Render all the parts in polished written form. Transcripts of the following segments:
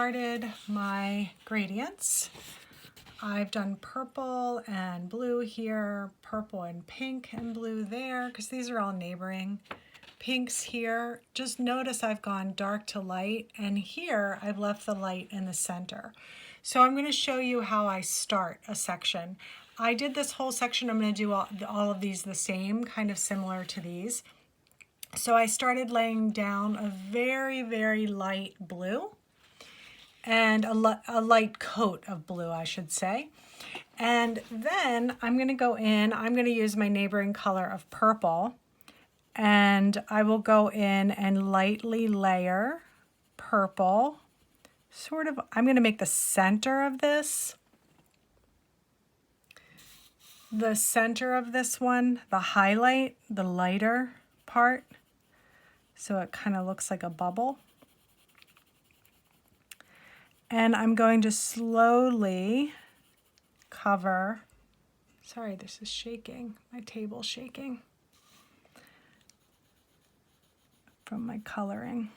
started my gradients. I've done purple and blue here, purple and pink and blue there, because these are all neighboring. Pinks here. Just notice I've gone dark to light, and here I've left the light in the center. So I'm going to show you how I start a section. I did this whole section. I'm going to do all of these the same, kind of similar to these. So I started laying down a very, very light blue and a light coat of blue, I should say. And then I'm going to go in, I'm going to use my neighboring color of purple, and I will go in and lightly layer purple. Sort of, I'm going to make the center of this. The center of this one, the highlight, the lighter part. So it kind of looks like a bubble. And I'm going to slowly cover, sorry, this is shaking, my table's shaking from my coloring.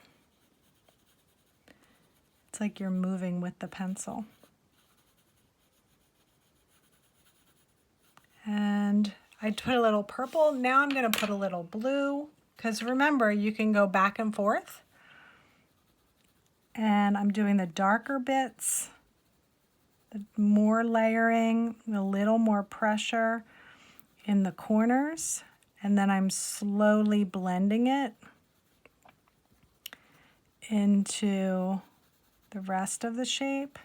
It's like you're moving with the pencil. And I put a little purple. Now I'm going to put a little blue, because remember, you can go back and forth. And I'm doing the darker bits, the more layering, a little more pressure in the corners, and then I'm slowly blending it into the rest of the shape,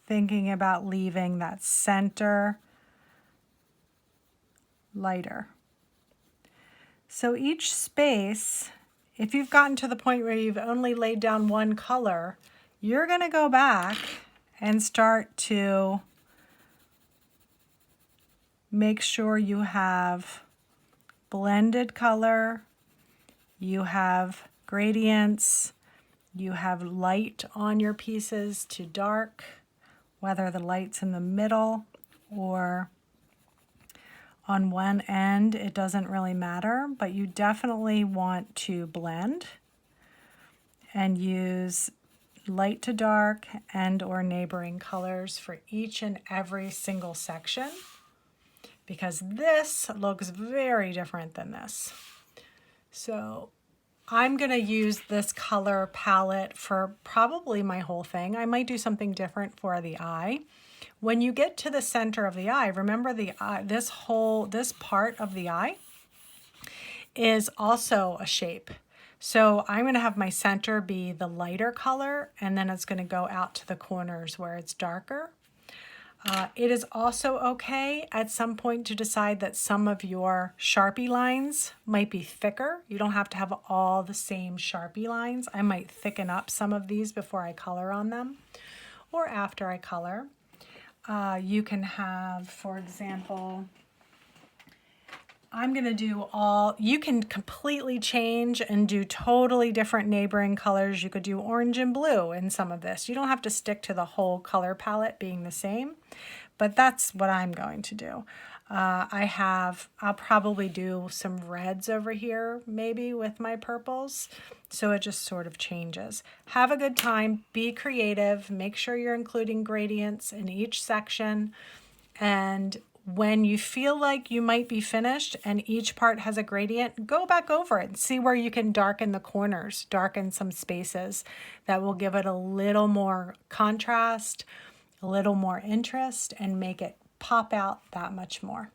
thinking about leaving that center lighter. So each space, if you've gotten to the point where you've only laid down one color, you're going to go back and start to make sure you have blended color, you have gradients, you have light on your pieces to dark, whether the light's in the middle or on one end, it doesn't really matter, but you definitely want to blend and use light to dark and or neighboring colors for each and every single section, because this looks very different than this. So I'm going to use this color palette for probably my whole thing. I might do something different for the eye. When you get to the center of the eye, remember the eye, this part of the eye is also a shape. So I'm going to have my center be the lighter color, and then it's going to go out to the corners where it's darker. It is also okay at some point to decide that some of your Sharpie lines might be thicker. You don't have to have all the same Sharpie lines. I might thicken up some of these before I color on them or after I color. You can have, for example, I'm going to do you can completely change and do totally different neighboring colors. You could do orange and blue in some of this. You don't have to stick to the whole color palette being the same, but that's what I'm going to do. I'll probably do some reds over here, maybe with my purples. So it just sort of changes. Have a good time, be creative, make sure you're including gradients in each section. And when you feel like you might be finished and each part has a gradient, go back over it and see where you can darken the corners, darken some spaces. That will give it a little more contrast, a little more interest, and make it pop out that much more.